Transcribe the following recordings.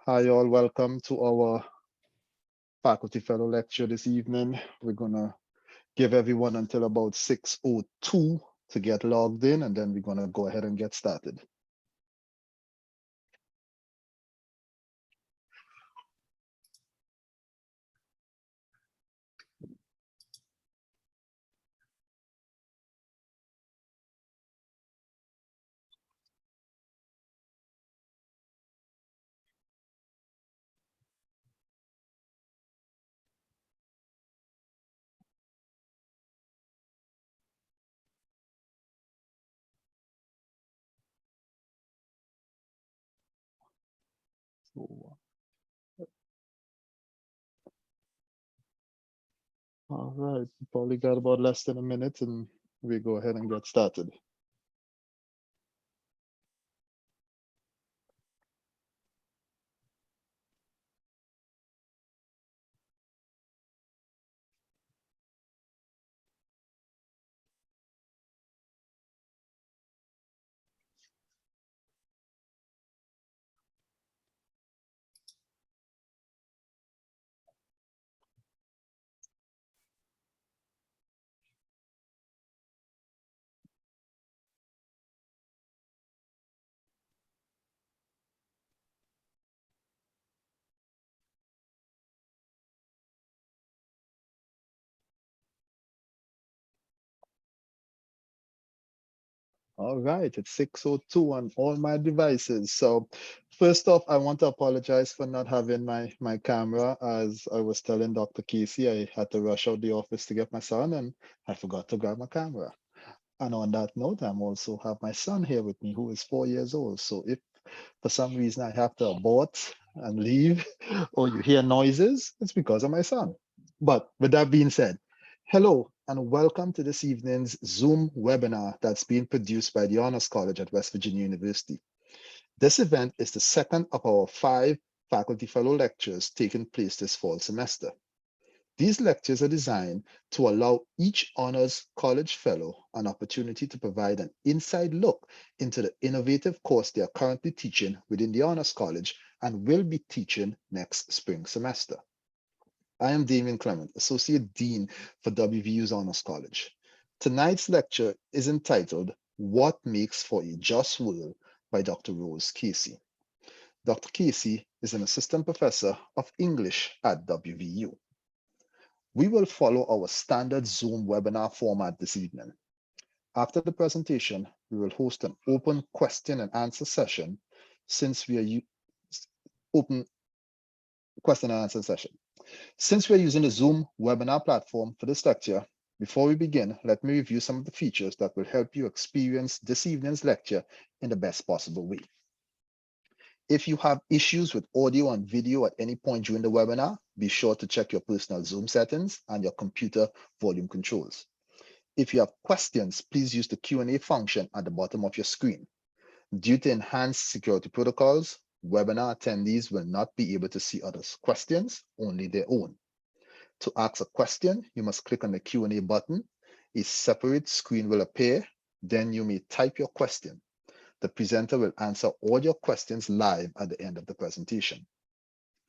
Hi, all. Welcome to our faculty fellow lecture this evening. We're going to give everyone until about 6:02 to get logged in, and then we're going to go ahead and get started. So, all right, we probably got about less than a minute, and we go ahead and get started. All right, it's 6:02 on all my devices. So first off, I want to apologize for not having my camera. As I was telling Dr. Casey, I had to rush out the office to get my son, and I forgot to grab my camera. And on that note, I'm also have my son here with me, who is 4 years old. So if for some reason I have to abort and leave, or you hear noises, it's because of my son. But with that being said, hello and welcome to this evening's Zoom webinar that's being produced by the Honors College at West Virginia University. This event is the second of our 5 faculty fellow lectures taking place this fall semester. These lectures are designed to allow each Honors College Fellow an opportunity to provide an inside look into the innovative course they are currently teaching within the Honors College and will be teaching next spring semester. I am Damien Clement, Associate Dean for WVU's Honors College. Tonight's lecture is entitled What Makes for a Just World by Dr. Rose Casey. Dr. Casey is an assistant professor of English at WVU. We will follow our standard Zoom webinar format this evening. After the presentation, we will host an open question and answer session since we are open question and answer session. Since we're using the Zoom webinar platform for this lecture, before we begin, let me review some of the features that will help you experience this evening's lecture in the best possible way. If you have issues with audio and video at any point during the webinar, be sure to check your personal Zoom settings and your computer volume controls. If you have questions, please use the Q&A function at the bottom of your screen. Due to enhanced security protocols, webinar attendees will not be able to see others' questions, only their own. To ask a question, you must click on the Q&A button. A separate screen will appear. Then you may type your question. The presenter will answer all your questions live at the end of the presentation.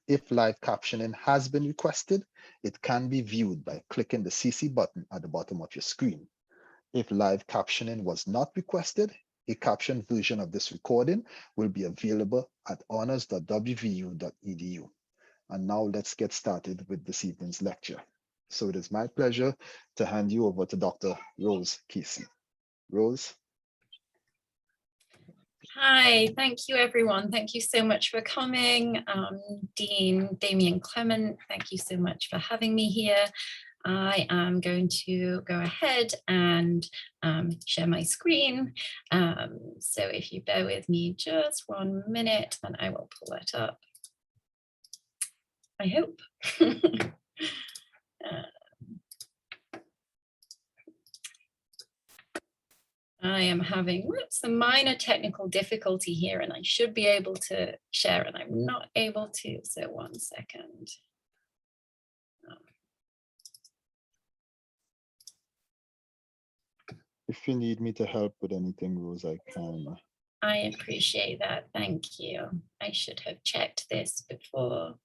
If live captioning has been requested, it can be viewed by clicking the CC button at the bottom of your screen. If live captioning was not requested, a captioned version of this recording will be available at honors.wvu.edu. And now let's get started with this evening's lecture. So it is my pleasure to hand you over to Dr. Rose Casey. Rose. Hi, thank you everyone. Thank you so much for coming. Dean Damien Clement, thank you so much for having me here. I am going to go ahead and share my screen. So if you bear with me just 1 minute and I will pull it up. I hope. I am having some minor technical difficulty here and I should be able to share and I'm not able to, so 1 second. If you need me to help with anything, Rose, I can. I appreciate that. Thank you. I should have checked this before.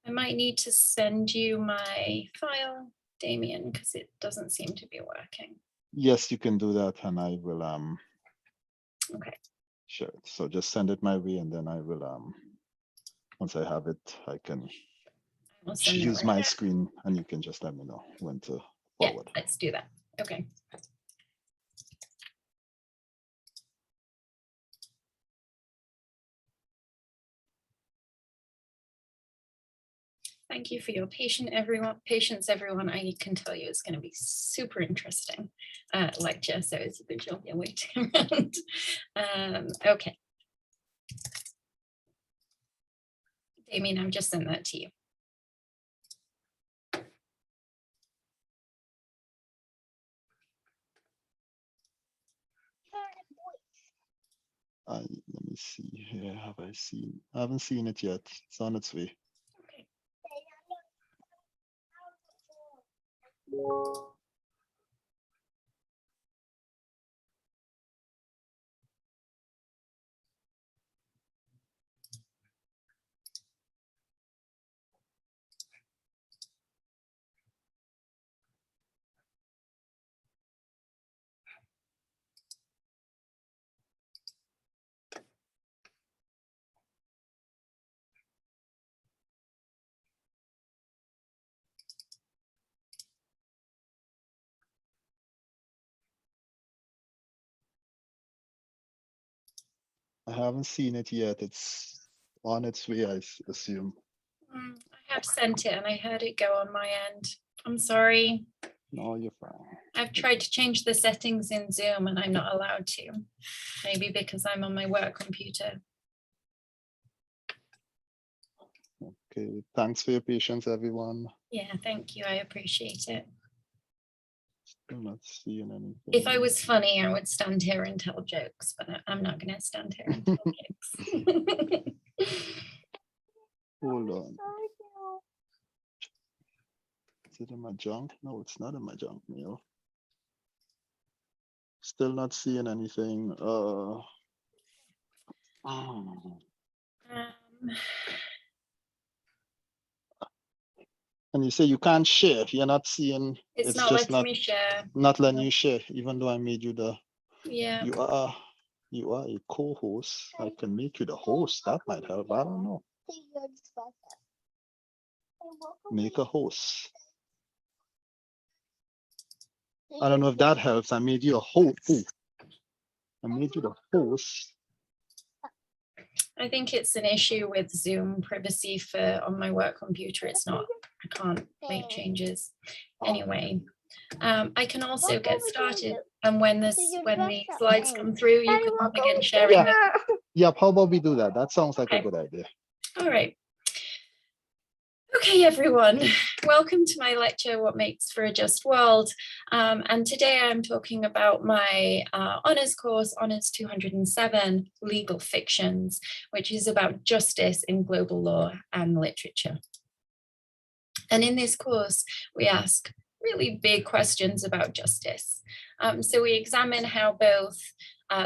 I might need to send you my file, Damien, because it doesn't seem to be working. Yes, you can do that, and I will Okay. share it. So just send it my way, and then I will once I have it, I can use my screen, and you can just let me know when to forward. Yeah, let's do that. Okay. Thank you for your patience, everyone. I can tell you it's going to be super interesting lecture, so it's a good job you're waiting around. Okay. Damien, I've just sent that to you. Let me see here. Have I seen? I haven't seen it yet. It's on its way. Okay. I haven't seen it yet. It's on its way, I assume. I have sent it and I heard it go on my end. I'm sorry. No, you're fine. I've tried to change the settings in Zoom and I'm not allowed to. Maybe because I'm on my work computer. Okay, thanks for your patience, everyone. Yeah, thank you. I appreciate it. Still not seeing anything. If I was funny, I would stand here and tell jokes, but I'm not going to stand here and tell jokes. Hold on. Is it in my junk? No, it's not in my junk mail. Still not seeing anything. And you say you can't share if you're not seeing. It's not just letting me share. Not letting you share, even though I made you the. Yeah. You are a co-host. I can make you the host. That might help. I don't know. Make a host. I don't know if that helps. I made you a host. I made you the host. I think it's an issue with Zoom privacy for on my work computer. It's not, I can't make changes. Anyway, I can also get started. And when the slides come through, you can begin sharing them. Yep, how about we do that? That sounds like a good idea. All right. Okay, everyone, welcome to my lecture, What Makes for a Just World. And today I'm talking about my honours course, Honours 207, Legal Fictions, which is about justice in global law and literature. And in this course, we ask really big questions about justice. So we examine how both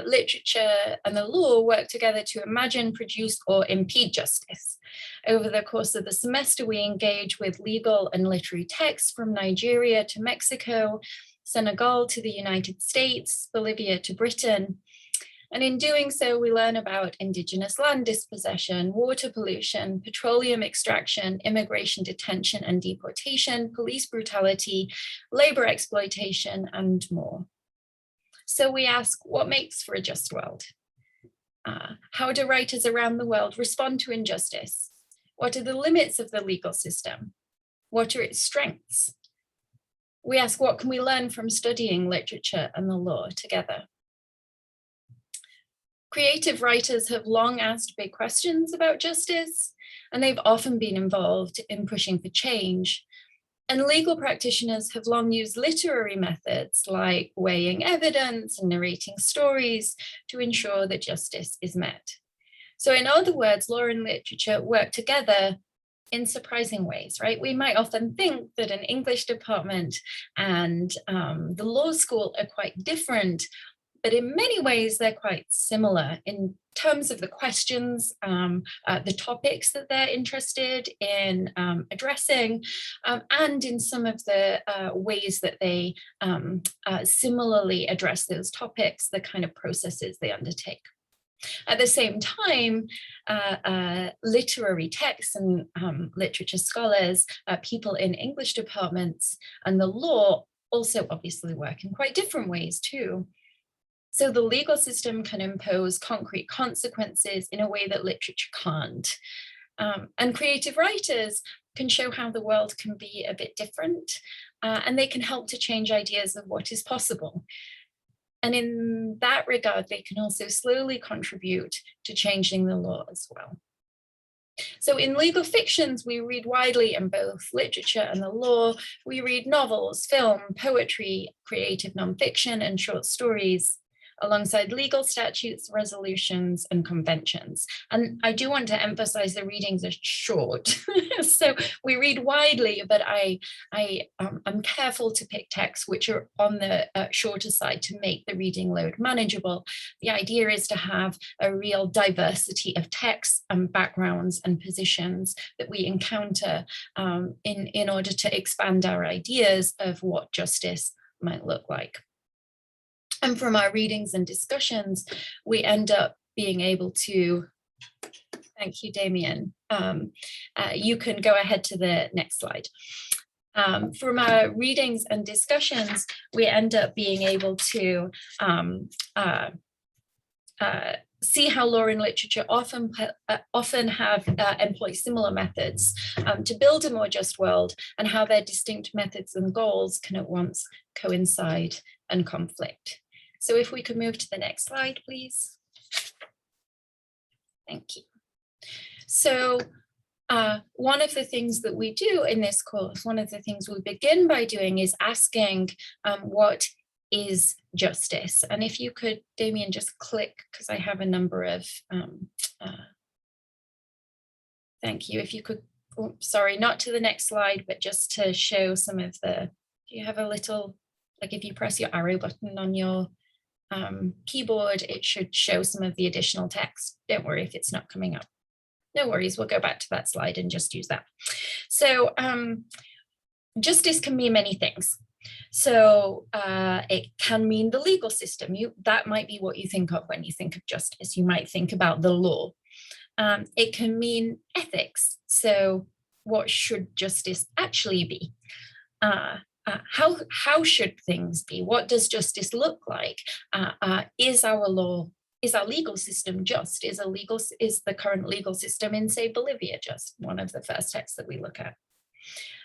literature and the law work together to imagine, produce, or impede justice. Over the course of the semester, we engage with legal and literary texts from Nigeria to Mexico, Senegal to the United States, Bolivia to Britain. And in doing so, we learn about indigenous land dispossession, water pollution, petroleum extraction, immigration detention and deportation, police brutality, labor exploitation, and more. So we ask, what makes for a just world? How do writers around the world respond to injustice? What are the limits of the legal system? What are its strengths? We ask, what can we learn from studying literature and the law together? Creative writers have long asked big questions about justice, and they've often been involved in pushing for change. And legal practitioners have long used literary methods like weighing evidence and narrating stories to ensure that justice is met. So in other words, law and literature work together in surprising ways, right? We might often think that an English department and the law school are quite different, but in many ways they're quite similar in terms of the questions, the topics that they're interested in addressing, and in some of the ways that they similarly address those topics, the kind of processes they undertake. At the same time, literary texts and literature scholars, people in English departments and the law also obviously work in quite different ways too. So the legal system can impose concrete consequences in a way that literature can't. And creative writers can show how the world can be a bit different, and they can help to change ideas of what is possible. And in that regard, they can also slowly contribute to changing the law as well. So in legal fictions, we read widely in both literature and the law. We read novels, film, poetry, creative nonfiction, and short stories, alongside legal statutes, resolutions, and conventions. And I do want to emphasize the readings are short. So we read widely, but I'm careful to pick texts which are on the shorter side to make the reading load manageable. The idea is to have a real diversity of texts and backgrounds and positions that we encounter in order to expand our ideas of what justice might look like. And from our readings and discussions, we end up being able to, thank you, Damien. You can go ahead to the next slide. From our readings and discussions, we end up being able to see how law and literature often have employed similar methods to build a more just world, and how their distinct methods and goals can at once coincide and conflict. So if we could move to the next slide, please. Thank you. So one of the things that we do in this course, one of the things we begin by doing is asking what is justice? And if you could, Damien, just click, because I have a number of, thank you. If you could, oh, sorry, not to the next slide, but just to show some of the, do you have a little, like if you press your arrow button on your keyboard, it should show some of the additional text. Don't worry if it's not coming up. No worries, we'll go back to that slide and just use that. So justice can mean many things. So it can mean the legal system. That might be what you think of when you think of justice. You might think about the law. It can mean ethics. So what should justice actually be? How should things be? What does justice look like? Is our legal system just? Is the current legal system in, say, Bolivia just? One of the first texts that we look at.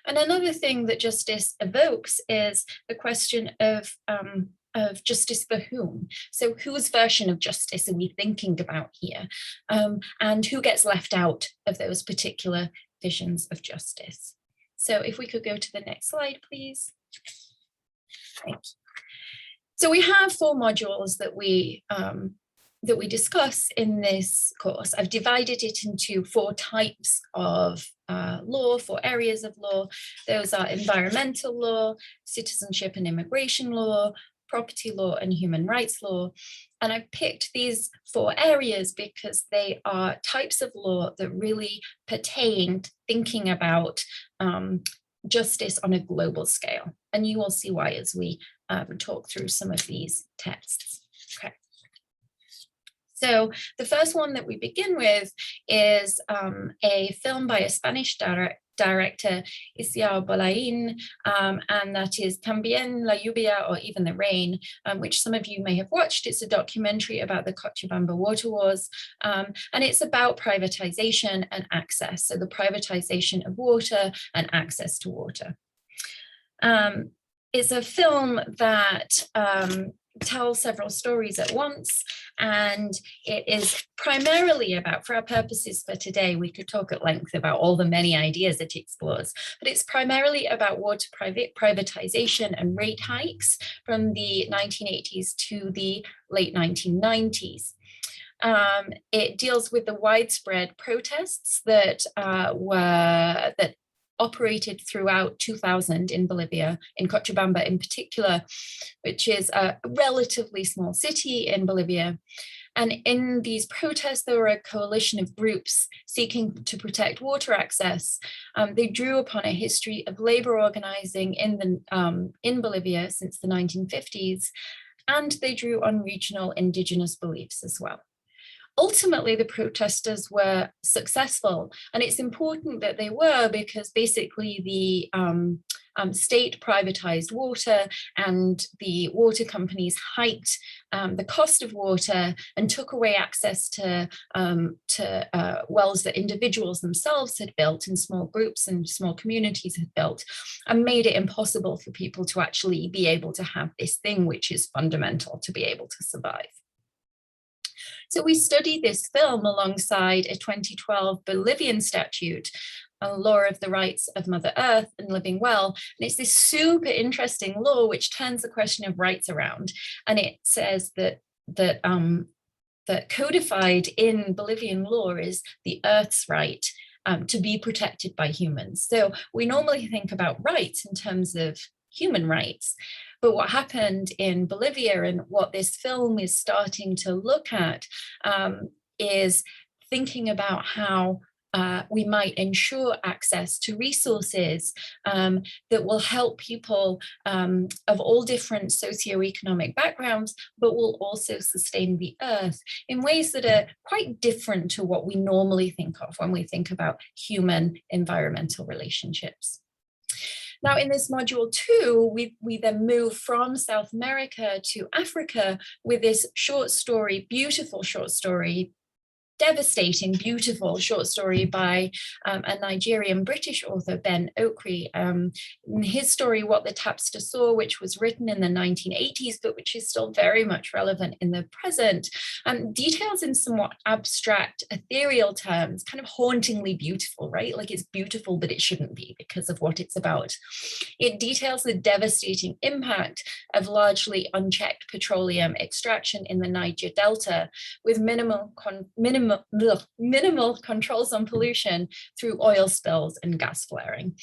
And another thing that justice evokes is the question of justice for whom? So whose version of justice are we thinking about here? And who gets left out of those particular visions of justice? So if we could go to the next slide, please. Thank you. So we have 4 modules that we discuss in this course. I've divided it into 4 types of law, 4 areas of law. Those are environmental law, citizenship and immigration law, property law, and human rights law. And I picked these 4 areas because they are types of law that really pertain to thinking about justice on a global scale. And you will see why as we talk through some of these texts. Okay. So the first one that we begin with is a film by a Spanish director, Isiar Bolain, and that is También la lluvia, or Even the Rain, which some of you may have watched. It's a documentary about the Cochabamba water wars, and it's about privatization and access, so the privatization of water and access to water. It's a film that tells several stories at once, and it is primarily about, for our purposes for today, we could talk at length about all the many ideas it explores, but it's primarily about water privatization and rate hikes from the 1980s to the late 1990s. It deals with the widespread protests that operated throughout 2000 in Bolivia, in Cochabamba in particular, which is a relatively small city in Bolivia. And in these protests, there were a coalition of groups seeking to protect water access. They drew upon a history of labor organizing in Bolivia since the 1950s, and they drew on regional indigenous beliefs as well. Ultimately, the protesters were successful, and it's important that they were, because basically the state privatized water, and the water companies hiked the cost of water and took away access to wells that individuals themselves had built, and small groups and small communities had built, and made it impossible for people to actually be able to have this thing which is fundamental to be able to survive. So we studied this film alongside a 2012 Bolivian statute, a law of the rights of Mother Earth and living well. And it's this super interesting law which turns the question of rights around. And it says that codified in Bolivian law is the earth's right to be protected by humans. So we normally think about rights in terms of human rights. But what happened in Bolivia, and what this film is starting to look at, is thinking about how we might ensure access to resources that will help people of all different socioeconomic backgrounds, but will also sustain the earth in ways that are quite different to what we normally think of when we think about human environmental relationships. Now, in this module 2, we then move from South America to Africa with this short story, beautiful short story, devastating, beautiful short story by a Nigerian British author, Ben Okri. His story, What the Tapster Saw, which was written in the 1980s, but which is still very much relevant in the present, details in somewhat abstract, ethereal terms, kind of hauntingly beautiful, right? Like it's beautiful, but it shouldn't be because of what it's about. It details the devastating impact of largely unchecked petroleum extraction in the Niger Delta, with minimal controls on pollution through oil spills and gas flaring.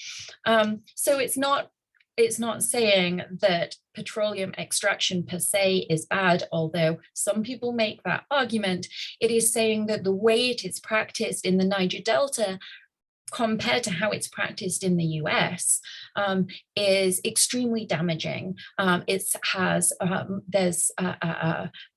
So it's not saying that petroleum extraction per se is bad, although some people make that argument. It is saying that the way it is practiced in the Niger Delta compared to how it's practiced in the US is extremely damaging.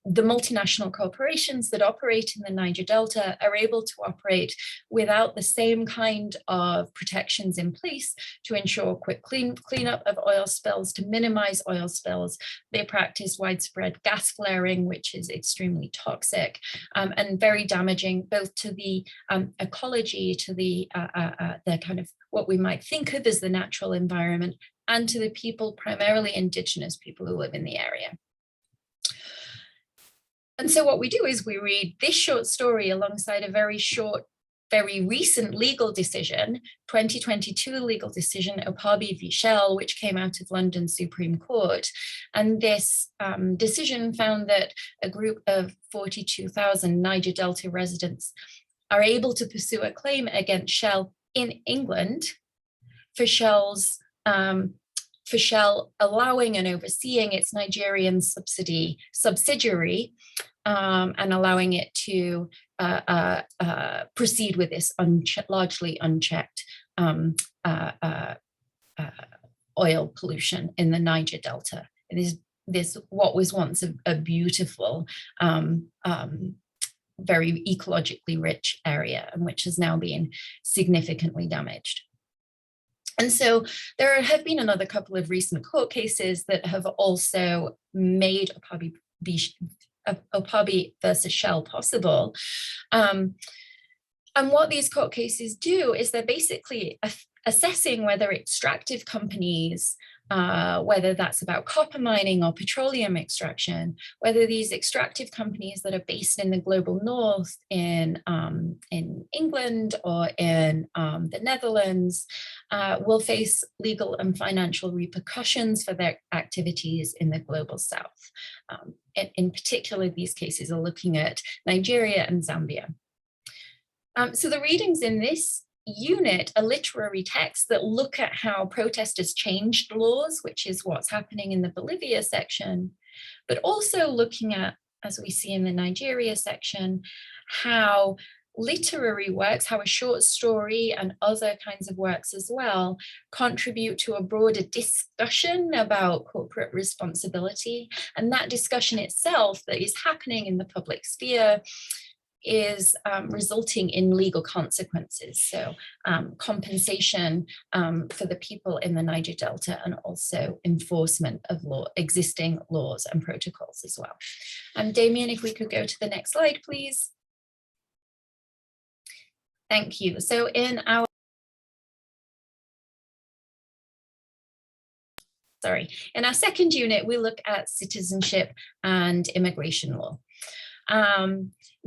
The multinational corporations that operate in the Niger Delta are able to operate without the same kind of protections in place to ensure quick cleanup of oil spills, to minimize oil spills. They practice widespread gas flaring, which is extremely toxic and very damaging both to the ecology, to the kind of what we might think of as the natural environment, and to the people, primarily indigenous people who live in the area. And so what we do is we read this short story alongside a very short, very recent legal decision, 2022 legal decision, Opabi v. Shell, which came out of London Supreme Court. And this decision found that a group of 42,000 Niger Delta residents are able to pursue a claim against Shell in England for Shell allowing and overseeing its Nigerian subsidiary and allowing it to proceed with this largely unchecked oil pollution in the Niger Delta. It is this what was once a beautiful, very ecologically rich area, and which has now been significantly damaged. And so there have been another couple of recent court cases that have also made Opabi versus Shell possible. And what these court cases do is they're basically assessing whether extractive companies, whether that's about copper mining or petroleum extraction, whether these extractive companies that are based in the global north in England or in the Netherlands will face legal and financial repercussions for their activities in the global south. In particular, these cases are looking at Nigeria and Zambia. So the readings in this unit a literary text that look at how protesters changed laws, which is what's happening in the Bolivia section, but also looking at, as we see in the Nigeria section, how literary works, how a short story and other kinds of works as well contribute to a broader discussion about corporate responsibility. And that discussion itself that is happening in the public sphere is resulting in legal consequences. So compensation for the people in the Niger Delta, and also enforcement of existing laws and protocols as well. Damien, if we could go to the next slide, please. Thank you. So in our second unit, we look at citizenship and immigration law.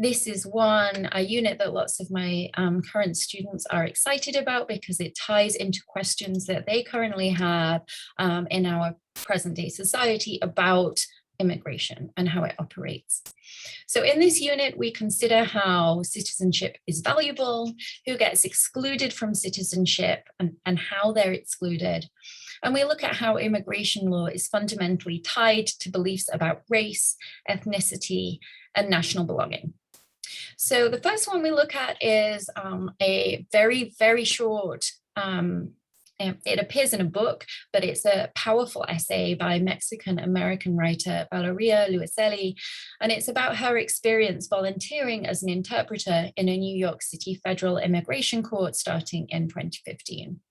This is a unit that lots of my current students are excited about, because it ties into questions that they currently have in our present day society about immigration and how it operates. So in this unit, we consider how citizenship is valuable, who gets excluded from citizenship, and how they're excluded. And we look at how immigration law is fundamentally tied to beliefs about race, ethnicity, and national belonging. So the first one we look at is a very, very short, it appears in a book, but it's a powerful essay by Mexican-American writer Valeria Luiselli, and it's about her experience volunteering as an interpreter in a New York City federal immigration court starting in 2015.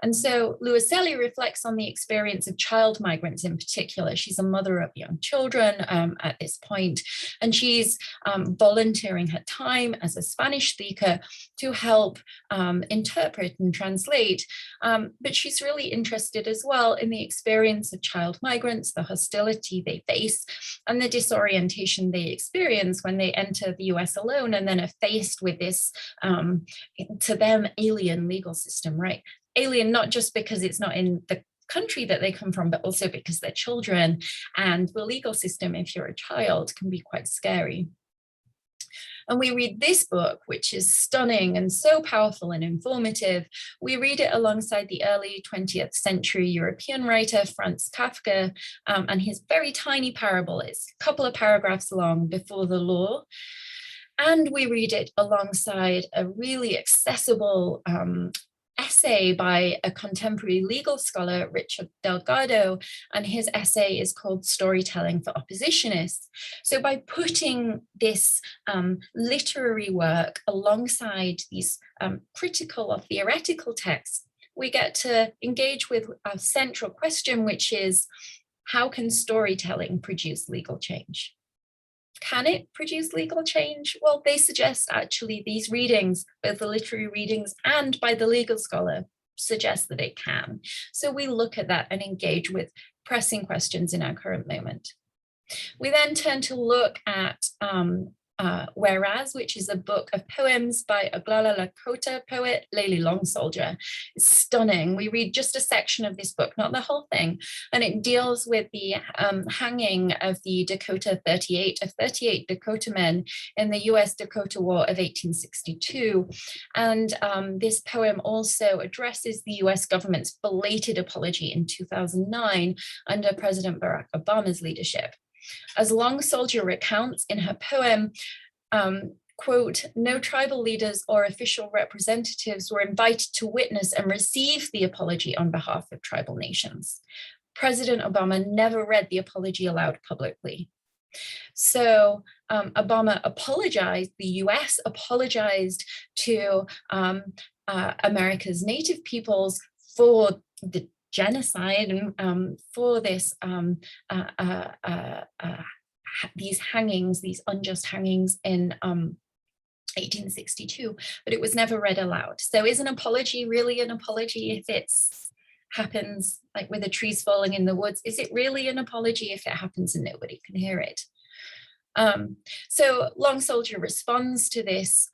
And so Luiselli reflects on the experience of child migrants in particular. She's a mother of young children at this point, and she's volunteering her time as a Spanish speaker to help interpret and translate. But she's really interested as well in the experience of child migrants, the hostility they face, and the disorientation they experience when they enter the US alone and then are faced with this, to them, alien legal system, right? Alien, not just because it's not in the country that they come from, but also because they're children, and the legal system, if you're a child, can be quite scary. And we read this book, which is stunning and so powerful and informative. We read it alongside the early 20th century European writer Franz Kafka and his very tiny parable. It's a couple of paragraphs long, Before the Law. And we read it alongside a really accessible essay by a contemporary legal scholar, Richard Delgado, and his essay is called Storytelling for Oppositionists. So by putting this literary work alongside these critical or theoretical texts, we get to engage with a central question, which is, how can storytelling produce legal change? Can it produce legal change? Well, they suggest actually these readings, both the literary readings and by the legal scholar, suggest that it can. So we look at that and engage with pressing questions in our current moment. We then turn to look at Whereas, which is a book of poems by Oglala Lakota poet Layli Long Soldier. It's stunning. We read just a section of this book, not the whole thing, and it deals with the hanging of the Dakota 38 of 38 Dakota men in the US Dakota War of 1862. And this poem also addresses the US government's belated apology in 2009 under President Barack Obama's leadership. As Long Soldier recounts in her poem, quote, no tribal leaders or official representatives were invited to witness and receive the apology on behalf of tribal nations. President Obama never read the apology aloud publicly. So Obama apologized, the US apologized to America's native peoples for the genocide and for this these hangings, these unjust hangings in 1862, but it was never read aloud. So is an apology really an apology if it happens like with the trees falling in the woods? Is it really an apology if it happens and nobody can hear it? So Long Soldier responds to this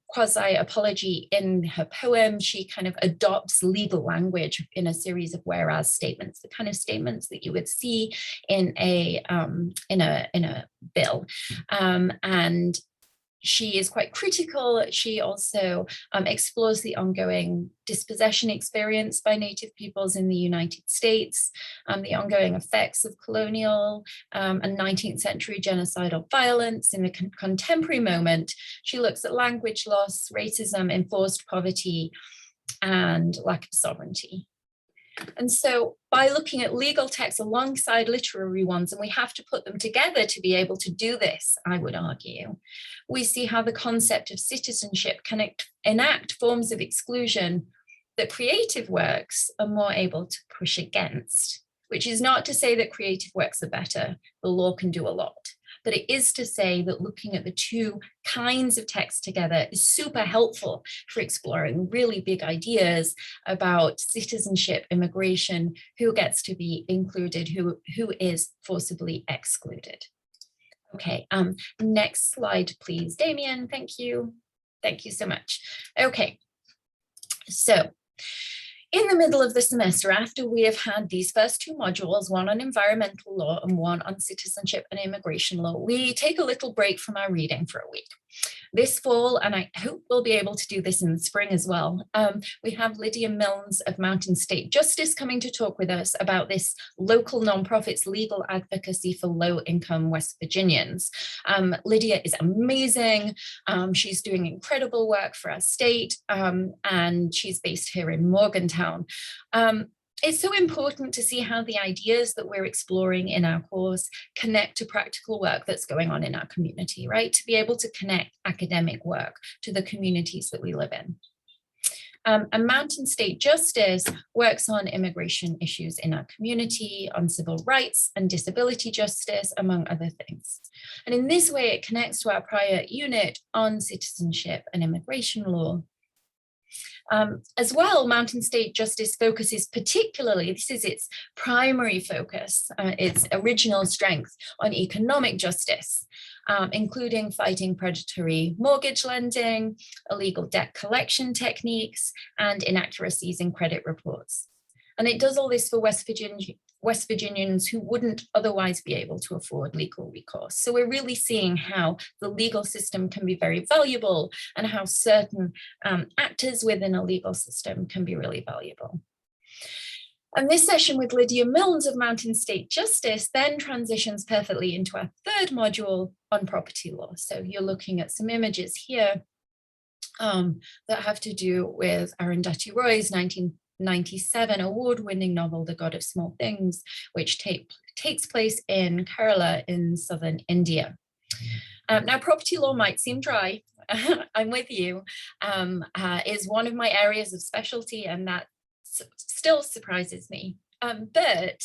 quasi-apology in her poem. She kind of adopts legal language in a series of whereas statements, the kind of statements that you would see in a bill. And she is quite critical. She also explores the ongoing dispossession experience by Native peoples in the United States, the ongoing effects of colonial and 19th century genocidal violence in the contemporary moment. She looks at language loss, racism, enforced poverty, and lack of sovereignty. And so by looking at legal texts alongside literary ones, and we have to put them together to be able to do this, I would argue, we see how the concept of citizenship can enact forms of exclusion that creative works are more able to push against, which is not to say that creative works are better. The law can do a lot. But it is to say that looking at the two kinds of text together is super helpful for exploring really big ideas about citizenship, immigration, who gets to be included, who is forcibly excluded. Okay, next slide, please, Damien. Thank you. Thank you so much. Okay, so in the middle of the semester, after we have had these first two modules, one on environmental law and one on citizenship and immigration law, we take a little break from our reading for a week. This fall, and I hope we'll be able to do this in the spring as well, we have Lydia Milnes of Mountain State Justice coming to talk with us about this local nonprofit's legal advocacy for low-income West Virginians. Lydia is amazing. She's doing incredible work for our state, and she's based here in Morgantown. It's so important to see how the ideas that we're exploring in our course connect to practical work that's going on in our community, right? To be able to connect academic work to the communities that we live in. And Mountain State Justice works on immigration issues in our community, on civil rights and disability justice, among other things. And in this way, it connects to our prior unit on citizenship and immigration law. As well, Mountain State Justice focuses particularly, this is its primary focus, its original strength, on economic justice, including fighting predatory mortgage lending, illegal debt collection techniques, and inaccuracies in credit reports. And it does all this for West Virginians who wouldn't otherwise be able to afford legal recourse. So we're really seeing how the legal system can be very valuable and how certain actors within a legal system can be really valuable. And this session with Lydia Milnes of Mountain State Justice then transitions perfectly into our third module on property law. So you're looking at some images here that have to do with Arundhati Roy's 1997 award-winning novel, The God of Small Things, which takes place in Kerala in southern India. Now, property law might seem dry, I'm with you, is one of my areas of specialty, and that still surprises me. But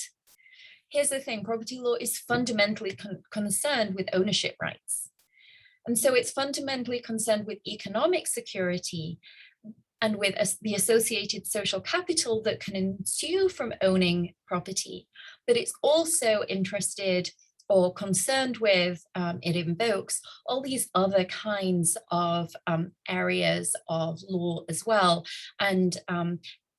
here's the thing, property law is fundamentally concerned with ownership rights. And so it's fundamentally concerned with economic security and with the associated social capital that can ensue from owning property. But it's also interested or concerned with, it invokes all these other kinds of areas of law as well, and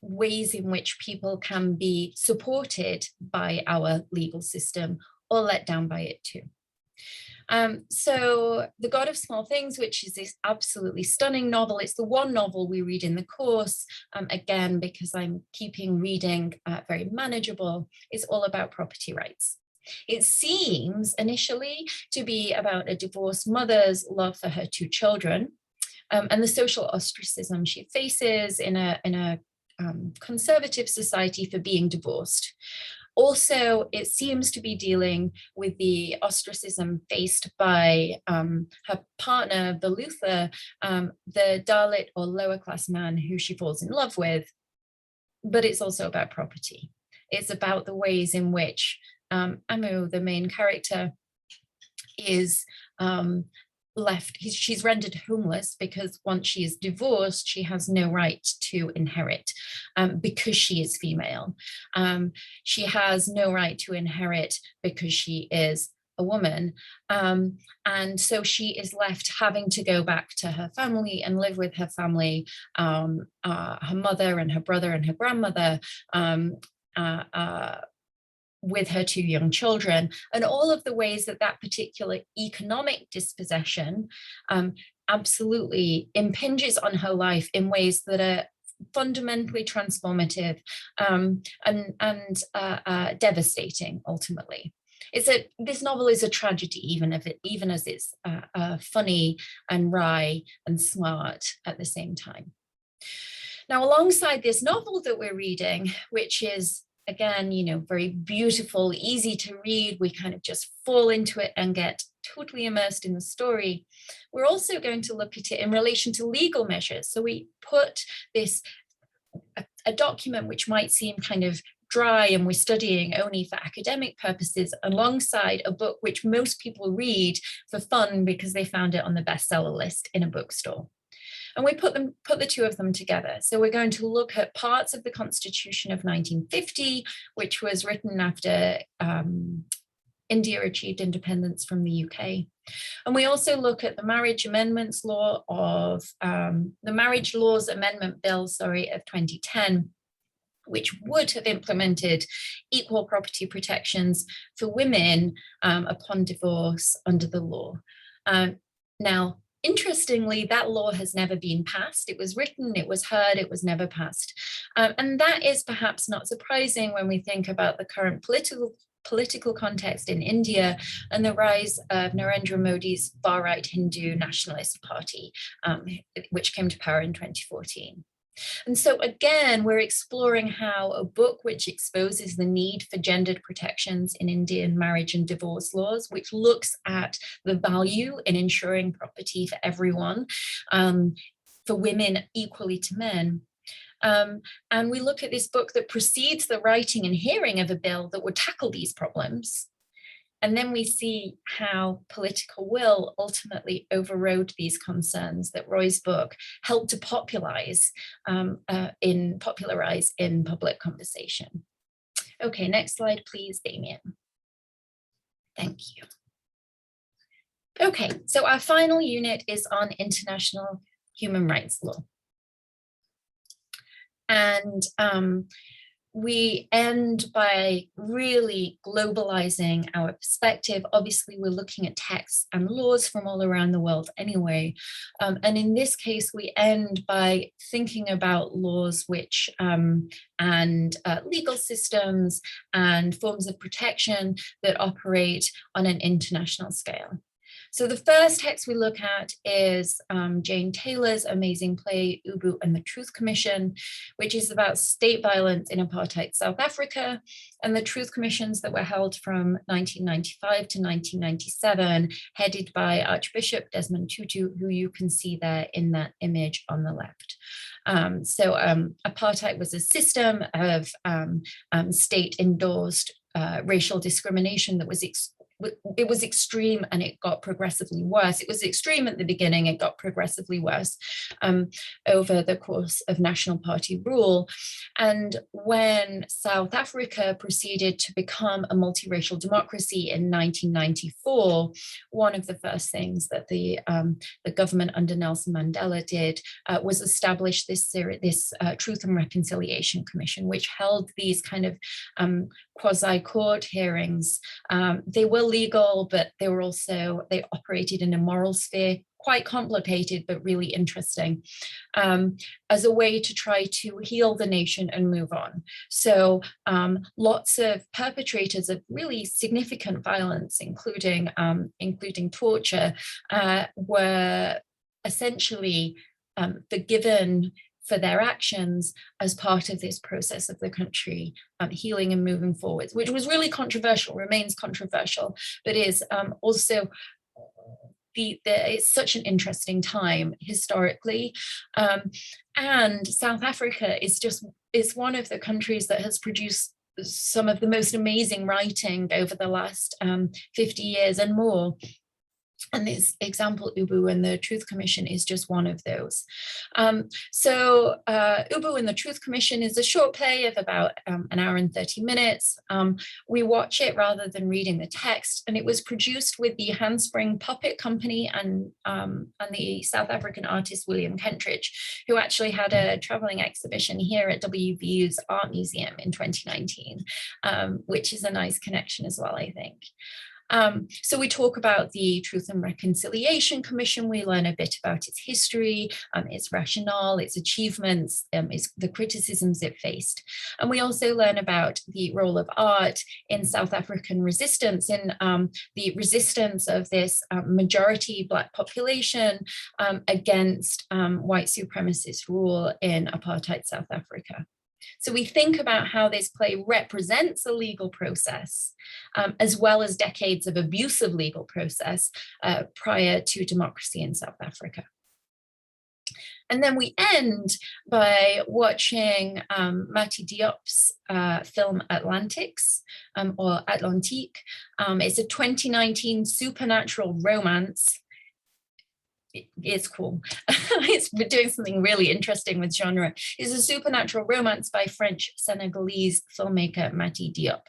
ways in which people can be supported by our legal system or let down by it too. So The God of Small Things, which is this absolutely stunning novel, it's the one novel we read in the course, again, because I'm keeping reading very manageable, is all about property rights. It seems initially to be about a divorced mother's love for her two children, and the social ostracism she faces in a conservative society for being divorced. Also, it seems to be dealing with the ostracism faced by her partner, Belutha, the Dalit or lower class man who she falls in love with. But it's also about property. It's about the ways in which Amu, the main character, is she's rendered homeless because once she is divorced, she has no right to inherit because she is female. She has no right to inherit because she is a woman. And so she is left having to go back to her family and live with her family, her mother and her brother and her grandmother, with her 2 young children, and all of the ways that that particular economic dispossession absolutely impinges on her life in ways that are fundamentally transformative and devastating ultimately. This novel is a tragedy, even as it's funny and wry and smart at the same time. Now, alongside this novel that we're reading, which is again, very beautiful, easy to read, we kind of just fall into it and get totally immersed in the story. We're also going to look at it in relation to legal measures. So we put this, a document which might seem kind of dry and we're studying only for academic purposes, alongside a book which most people read for fun because they found it on the bestseller list in a bookstore. And we put the two of them together. So we're going to look at parts of the Constitution of 1950, which was written after India achieved independence from the UK. And we also look at the Marriage Amendments Law of the Marriage Laws Amendment Bill, of 2010, which would have implemented equal property protections for women upon divorce under the law. Now, interestingly, that law has never been passed. It was written, it was heard, it was never passed. And that is perhaps not surprising when we think about the current political context in India and the rise of Narendra Modi's far-right Hindu nationalist party, which came to power in 2014. And so again, we're exploring how a book which exposes the need for gendered protections in Indian marriage and divorce laws, which looks at the value in ensuring property for everyone, for women equally to men. And we look at this book that precedes the writing and hearing of a bill that would tackle these problems. And then we see how political will ultimately overrode these concerns that Roy's book helped to popularize in public conversation. Okay, next slide, please, Damien. Thank you. Okay, so our final unit is on international human rights law. And we end by really globalizing our perspective. Obviously, we're looking at texts and laws from all around the world anyway. And in this case, we end by thinking about laws which and legal systems and forms of protection that operate on an international scale. So the first text we look at is Jane Taylor's amazing play, Ubu and the Truth Commission, which is about state violence in apartheid South Africa and the truth commissions that were held from 1995 to 1997, headed by Archbishop Desmond Tutu, who you can see there in that image on the left. So apartheid was a system of state-endorsed racial discrimination that was it was extreme and it got progressively worse. It was extreme at the beginning, it got progressively worse over the course of National Party rule. And when South Africa proceeded to become a multiracial democracy in 1994, one of the first things that the government under Nelson Mandela did was establish this Truth and Reconciliation Commission, which held these kind of quasi-court hearings. They were legal, but they operated in a moral sphere, quite complicated, but really interesting, as a way to try to heal the nation and move on. So lots of perpetrators of really significant violence, including torture, were essentially forgiven for their actions as part of this process of the country healing and moving forwards, which was really controversial, remains controversial, but is also it's such an interesting time historically. And South Africa is one of the countries that has produced some of the most amazing writing over the last 50 years and more. And this example, Ubu and the Truth Commission, is just one of those. Ubu and the Truth Commission is a short play of about an hour and 30 minutes. We watch it rather than reading the text, and it was produced with the Handspring Puppet Company and the South African artist William Kentridge, who actually had a traveling exhibition here at WVU's Art Museum in 2019, which is a nice connection as well, I think. So we talk about the Truth and Reconciliation Commission. We learn a bit about its history, its rationale, its achievements, the criticisms it faced. And we also learn about the role of art in South African resistance, in the resistance of this majority Black population against white supremacist rule in apartheid South Africa. So we think about how this play represents a legal process, as well as decades of abusive legal process prior to democracy in South Africa. And then we end by watching Mati Diop's film Atlantics, or Atlantique. It's a 2019 supernatural romance. It's cool. It's doing something really interesting with genre. It's a supernatural romance by French-Senegalese filmmaker Mati Diop.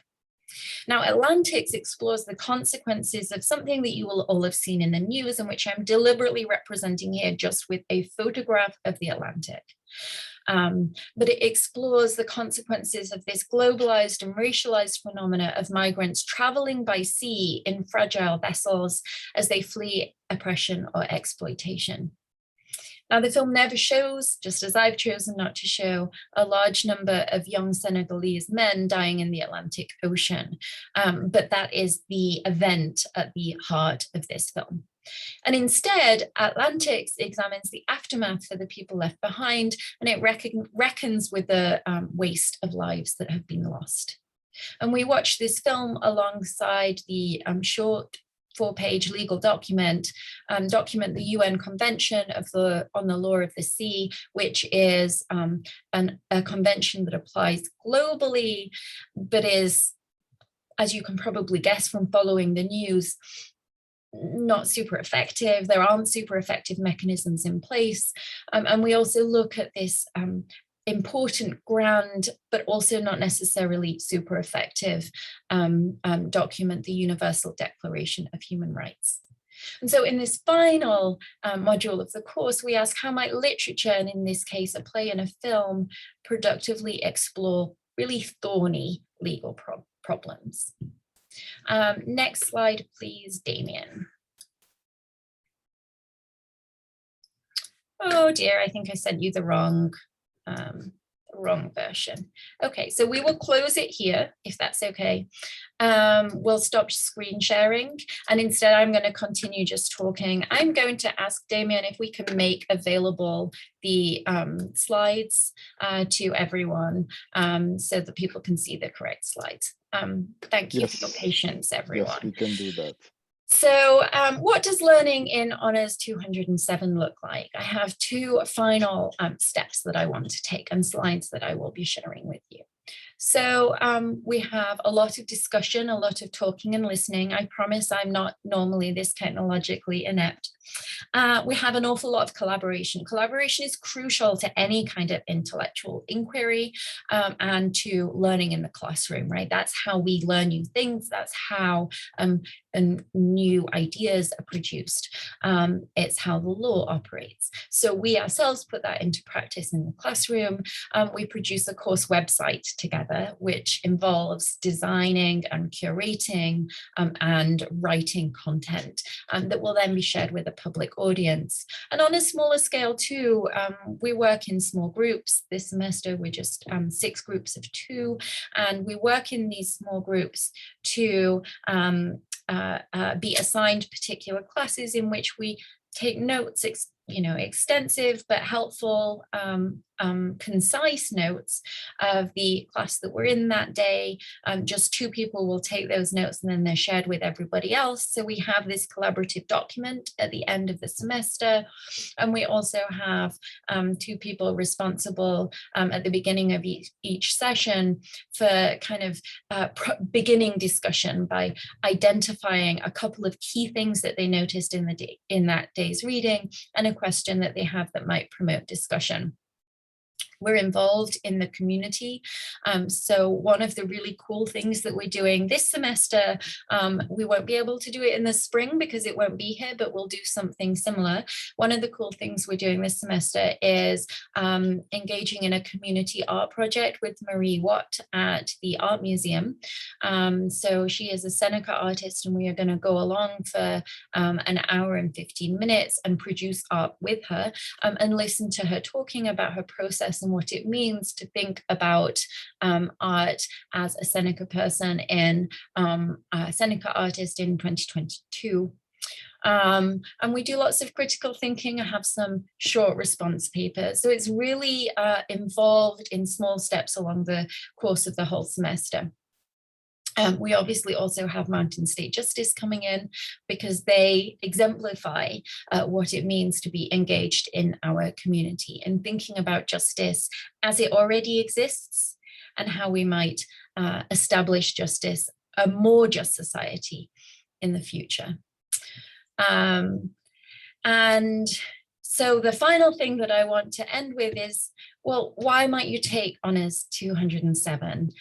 Now, Atlantics explores the consequences of something that you will all have seen in the news, and which I'm deliberately representing here just with a photograph of the Atlantic. But it explores the consequences of this globalized and racialized phenomena of migrants traveling by sea in fragile vessels as they flee oppression or exploitation. Now, the film never shows, just as I've chosen not to show, a large number of young Senegalese men dying in the Atlantic Ocean, but that is the event at the heart of this film. And instead, Atlantics examines the aftermath for the people left behind, and it reckons with the waste of lives that have been lost. And we watch this film alongside the short 4-page legal document the UN Convention on the Law of the Sea, which is a convention that applies globally, but is, as you can probably guess from following the news, not super effective. There aren't super effective mechanisms in place. And we also look at this important, grand, but also not necessarily super effective document, the Universal Declaration of Human Rights. And so in this final module of the course, we ask how might literature, and in this case, a play and a film, productively explore really thorny legal problems. Next slide, please, Damien. Oh dear, I think I sent you the wrong version. Okay, so we will close it here, if that's okay. We'll stop screen sharing, and instead I'm going to continue just talking. I'm going to ask Damien if we can make available the slides to everyone so that people can see the correct slides. Thank you for your patience, everyone. Yes, we can do that. So what does learning in Honours 207 look like? I have two final steps that I want to take and slides that I will be sharing with you. So we have a lot of discussion, a lot of talking and listening. I promise I'm not normally this technologically inept. We have an awful lot of collaboration. Collaboration is crucial to any kind of intellectual inquiry and to learning in the classroom, right? That's how we learn new things. That's how new ideas are produced. It's how the law operates. So we ourselves put that into practice in the classroom. We produce a course website together, which involves designing and curating and writing content that will then be shared with a public audience. And on a smaller scale too, we work in small groups. This semester, we're just 6 groups of 2, and we work in these small groups to be assigned particular classes in which we take notes, extensive but helpful concise notes of the class that we're in that day. Just 2 people will take those notes and then they're shared with everybody else. So we have this collaborative document at the end of the semester. And we also have 2 people responsible at the beginning of each session for kind of beginning discussion by identifying a couple of key things that they noticed in that day's reading and a question that they have that might promote discussion. We're involved in the community. So one of the really cool things that we're doing this semester, we won't be able to do it in the spring because it won't be here, but we'll do something similar. One of the cool things we're doing this semester is engaging in a community art project with Marie Watt at the Art Museum. So she is a Seneca artist, and we are going to go along for an hour and 15 minutes and produce art with her and listen to her talking about her process and what it means to think about art as a Seneca person and a Seneca artist in 2022. And we do lots of critical thinking. I have some short response papers. So it's really involved in small steps along the course of the whole semester. We obviously also have Mountain State Justice coming in because they exemplify what it means to be engaged in our community and thinking about justice as it already exists and how we might establish justice, a more just society in the future. And so the final thing that I want to end with is, well, why might you take Honours 207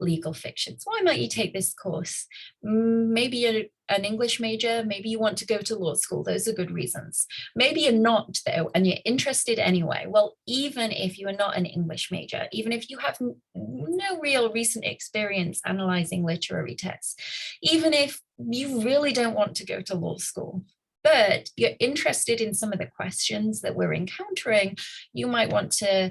legal fictions? Why might you take this course? Maybe you're an English major, maybe you want to go to law school. Those are good reasons. Maybe you're not though, and you're interested anyway. Well, even if you are not an English major, even if you have no real recent experience analysing literary texts, even if you really don't want to go to law school, but you're interested in some of the questions that we're encountering, you might want to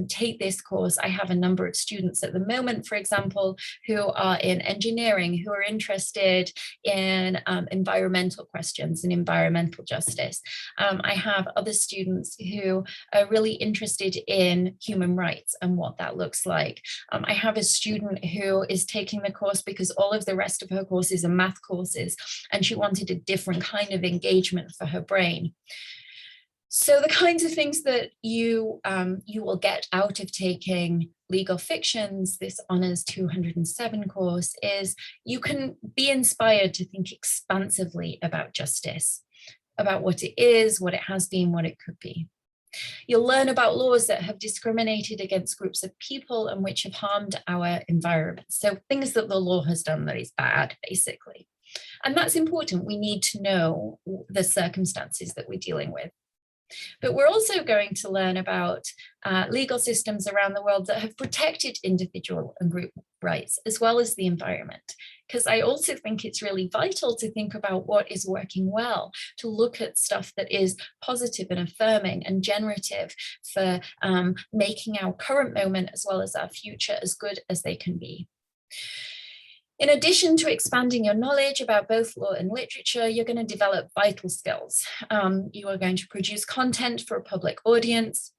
take this course. I have a number of students at the moment, for example, who are in engineering, who are interested in environmental questions and environmental justice. I have other students who are really interested in human rights and what that looks like. I have a student who is taking the course because all of the rest of her courses are math courses, and she wanted a different kind of engagement for her brain. So the kinds of things that you will get out of taking legal fictions, this Honours 207 course, is you can be inspired to think expansively about justice, about what it is, what it has been, what it could be. You'll learn about laws that have discriminated against groups of people and which have harmed our environment. So things that the law has done that is bad, basically. And that's important. We need to know the circumstances that we're dealing with. But we're also going to learn about legal systems around the world that have protected individual and group rights, as well as the environment. Because I also think it's really vital to think about what is working well, to look at stuff that is positive and affirming and generative for making our current moment as well as our future as good as they can be. In addition to expanding your knowledge about both law and literature, you're going to develop vital skills. You are going to produce content for a public audience.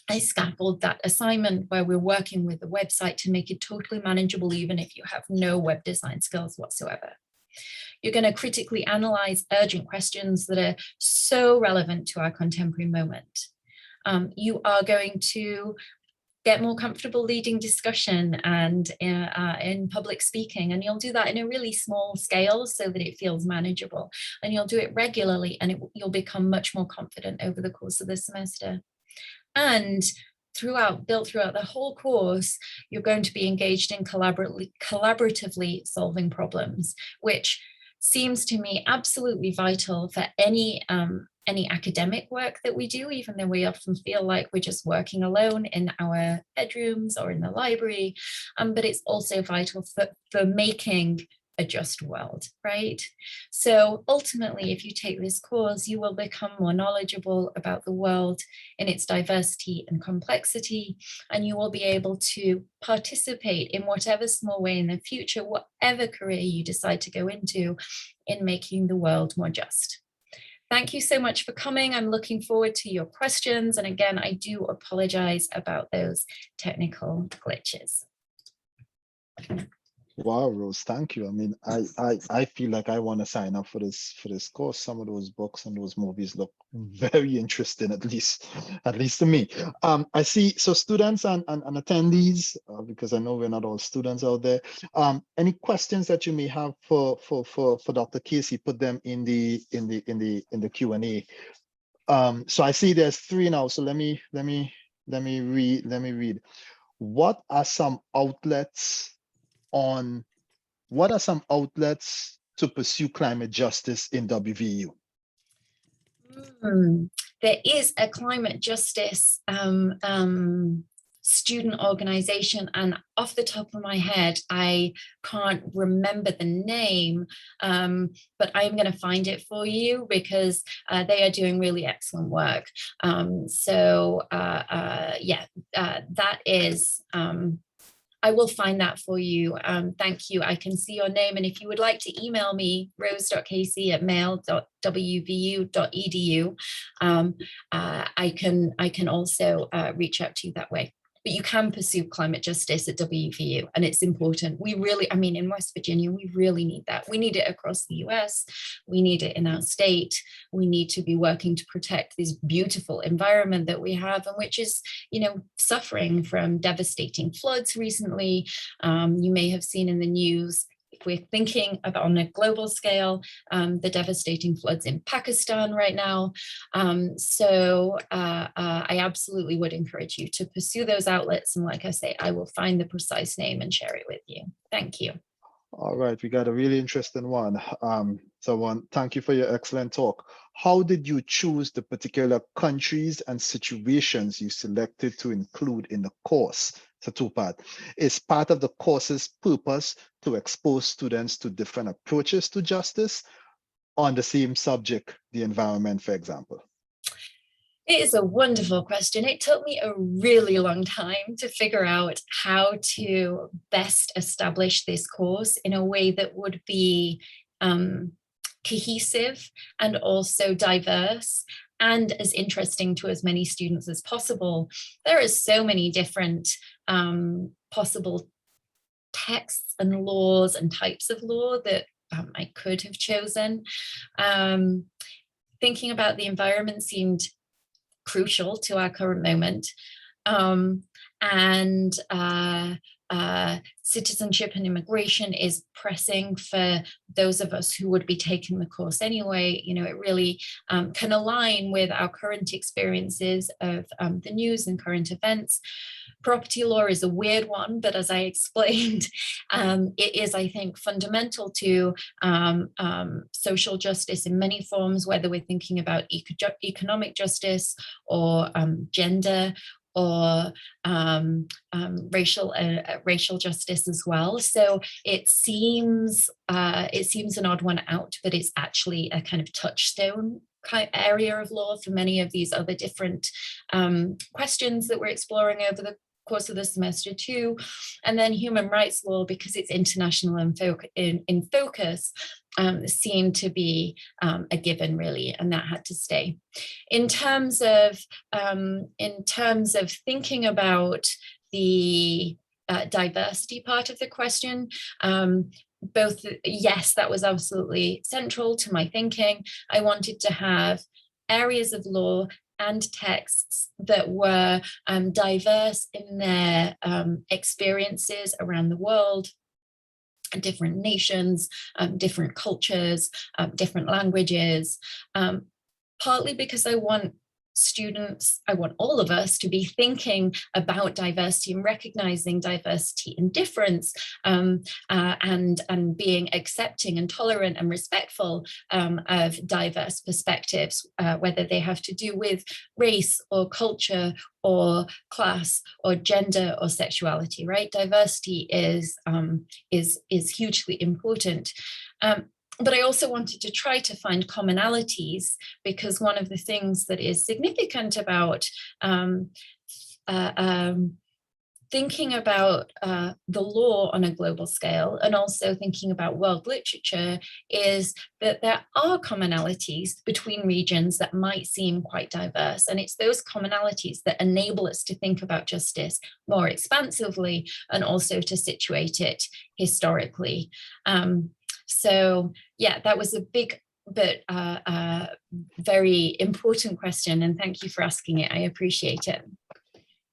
I scaffold that assignment where we're working with the website to make it totally manageable, even if you have no web design skills whatsoever. You're going to critically analyze urgent questions that are so relevant to our contemporary moment. You are going to get more comfortable leading discussion and in public speaking, and you'll do that in a really small scale so that it feels manageable, and you'll do it regularly, and you'll become much more confident over the course of the semester. And built throughout the whole course, you're going to be engaged in collaboratively solving problems, which seems to me absolutely vital for any academic work that we do, even though we often feel like we're just working alone in our bedrooms or in the library. But it's also vital for making a just world, right? So ultimately, if you take this course, you will become more knowledgeable about the world in its diversity and complexity, and you will be able to participate in whatever small way in the future, whatever career you decide to go into, in making the world more just. Thank you so much for coming. I'm looking forward to your questions. And again, I do apologize about those technical glitches. Wow, Rose, thank you. I mean, I feel like I want to sign up for this course. Some of those books and those movies look very interesting, at least to me. I see. So students and attendees, because I know we're not all students out there. Any questions that you may have for Dr. Casey, put them in the Q&A. So I see there's 3 now. So let me read. What are some outlets to pursue climate justice in WVU? There is a climate justice student organization, and off the top of my head, I can't remember the name, but I'm going to find it for you because they are doing really excellent work. That is I will find that for you. Thank you. I can see your name. And if you would like to email me, rose.casey@mail.wvu.edu, I can also reach out to you that way. But you can pursue climate justice at WVU, and it's important. We really, I mean, in West Virginia, we really need that. We need it across the US. We need it in our state. We need to be working to protect this beautiful environment that we have, and which is, suffering from devastating floods recently. You may have seen in the news, if we're thinking about on a global scale, the devastating floods in Pakistan right now. I absolutely would encourage you to pursue those outlets. And like I say, I will find the precise name and share it with you. Thank you. All right, we got a really interesting one. Thank you for your excellent talk. How did you choose the particular countries and situations you selected to include in the course? It's a 2-part. Is part of the course's purpose to expose students to different approaches to justice on the same subject, the environment, for example? It is a wonderful question. It took me a really long time to figure out how to best establish this course in a way that would be cohesive and also diverse and as interesting to as many students as possible. There are so many different possible texts and laws and types of law that I could have chosen. Thinking about the environment seemed crucial to our current moment. Citizenship and immigration is pressing for those of us who would be taking the course anyway. It really can align with our current experiences of the news and current events. Property law is a weird one, but as I explained, it is, I think, fundamental to social justice in many forms, whether we're thinking about economic justice or gender or racial justice as well. So it seems an odd one out, but it's actually a kind of touchstone area of law for many of these other different questions that we're exploring over the course of the semester too. And then human rights law, because it's international and in focus, seemed to be a given really, and that had to stay. In terms of thinking about the diversity part of the question, yes, that was absolutely central to my thinking. I wanted to have areas of law and texts that were diverse in their experiences around the world, different nations, different cultures, different languages, partly because I want all of us to be thinking about diversity and recognizing diversity and difference, and being accepting and tolerant and respectful of diverse perspectives, whether they have to do with race or culture or class or gender or sexuality, right? Diversity is hugely important. But I also wanted to try to find commonalities, because one of the things that is significant about thinking about the law on a global scale and also thinking about world literature is that there are commonalities between regions that might seem quite diverse. And it's those commonalities that enable us to think about justice more expansively and also to situate it historically. So yeah, that was a big but very important question. And thank you for asking it. I appreciate it.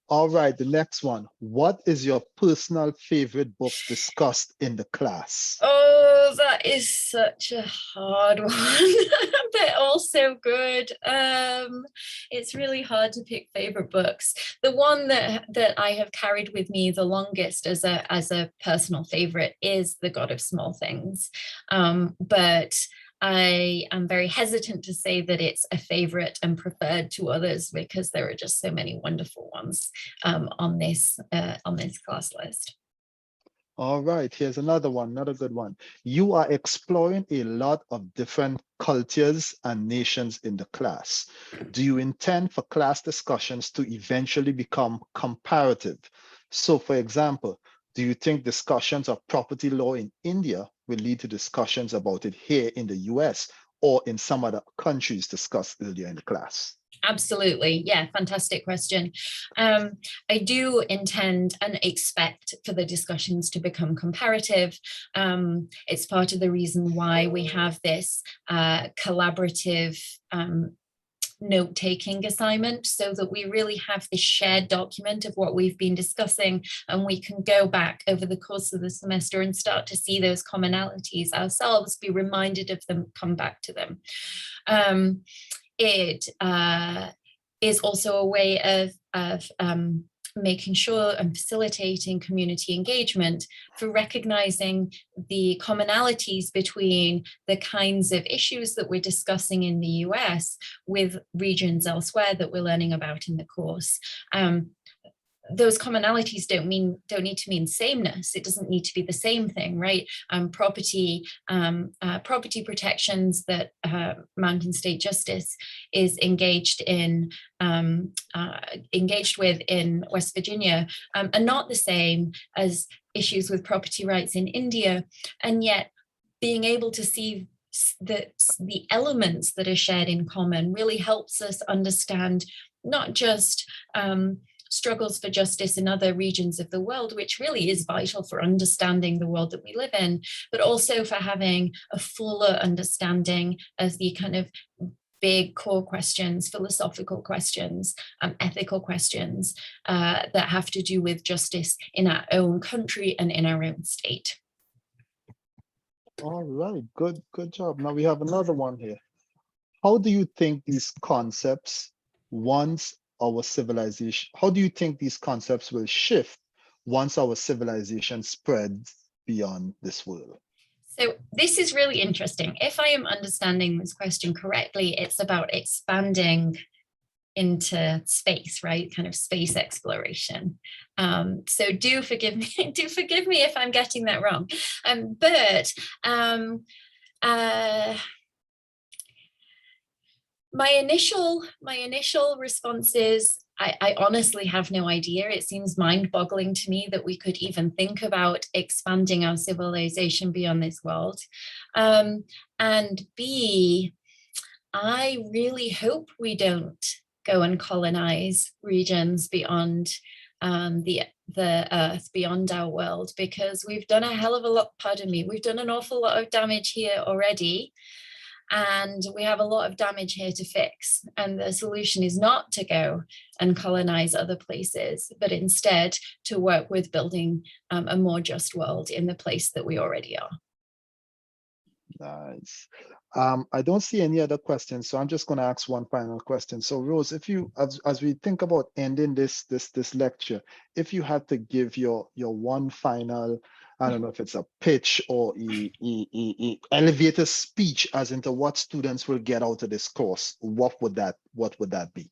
All right, the next one. What is your personal favorite book discussed in the class? Oh, that is such a hard one, but also good. It's really hard to pick favorite books. The one that I have carried with me the longest as a personal favorite is The God of Small Things. But I am very hesitant to say that it's a favorite and preferred to others because there are just so many wonderful ones on this class list. All right, here's another one, another good one. You are exploring a lot of different cultures and nations in the class. Do you intend for class discussions to eventually become comparative? So, for example, do you think discussions of property law in India will lead to discussions about it here in the US or in some other countries discussed earlier in the class? Absolutely. Yeah, fantastic question. I do intend and expect for the discussions to become comparative. It's part of the reason why we have this collaborative note-taking assignment, so that we really have this shared document of what we've been discussing, and we can go back over the course of the semester and start to see those commonalities ourselves, be reminded of them, come back to them. It is also a way of making sure and facilitating community engagement, for recognizing the commonalities between the kinds of issues that we're discussing in the US with regions elsewhere that we're learning about in the course. Those commonalities don't need to mean sameness. It doesn't need to be the same thing, right? Property protections that Mountain State Justice is engaged with in West Virginia are not the same as issues with property rights in India, and yet being able to see the elements that are shared in common really helps us understand not just struggles for justice in other regions of the world, which really is vital for understanding the world that we live in, but also for having a fuller understanding of the kind of big core questions, philosophical questions, ethical questions that have to do with justice in our own country and in our own state. All right, good job. Now we have another one here. How do you think these concepts, once our civilization, how do you think these concepts will shift once our civilization spreads beyond this world? So this is really interesting. If I am understanding this question correctly, it's about expanding into space, right? Kind of space exploration. So do forgive me if I'm getting that wrong. My initial response is, I honestly have no idea. It seems mind-boggling to me that we could even think about expanding our civilization beyond this world. And B, I really hope we don't go and colonize regions beyond the earth, beyond our world, because we've done a hell of a lot, pardon me, we've done an awful lot of damage here already. And we have a lot of damage here to fix. And the solution is not to go and colonize other places, but instead to work with building a more just world in the place that we already are. Nice. I don't see any other questions, so I'm just going to ask one final question. So, Rose, if you, as we think about ending this lecture, if you had to give your one final, I don't know if it's a pitch or a elevator speech as into what students will get out of this course, what would that be?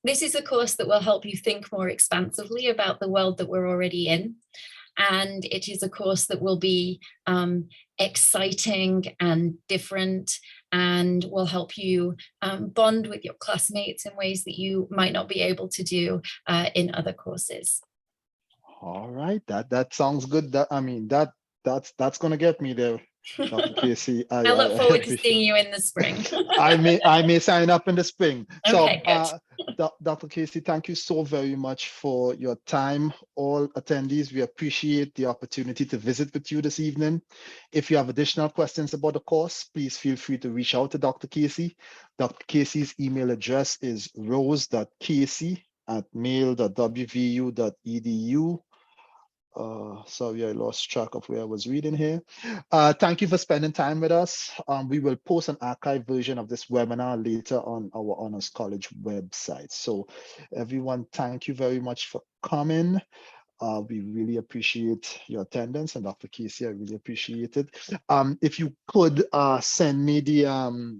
This is a course that will help you think more expansively about the world that we're already in. and it is a course that will be exciting and different, and will help you bond with your classmates in ways that you might not be able to do in other courses. All right, that sounds good. That's gonna get me there, Dr. Casey. I look I forward to appreciate. seeing you in the spring. I may sign up in the spring. Okay, So, good. Dr. Casey, thank you so very much for your time. All attendees, we appreciate the opportunity to visit with you this evening. If you have additional questions about the course, please feel free to reach out to Dr. Casey. Dr. Casey's email address is rose.casey@mail.wvu.edu. Sorry, I lost track of where I was reading here. Thank you for spending time with us. We will post an archived version of this webinar later on our Honors College website. So everyone, thank you very much for coming. We really appreciate your attendance, and Dr. Casey, I really appreciate it. If you could send me the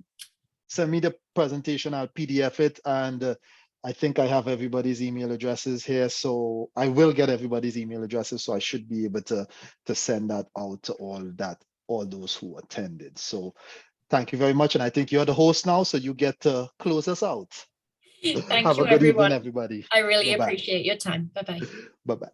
presentation, I'll PDF it, and I think I have everybody's email addresses here, so I will get everybody's email addresses, so I should be able to send that out to all those who attended. So thank you very much, and I think you're the host now, so you get to close us out. Thank Have you, a good evening, everyone. everybody. I really Bye-bye. appreciate your time. Bye-bye. Bye-bye.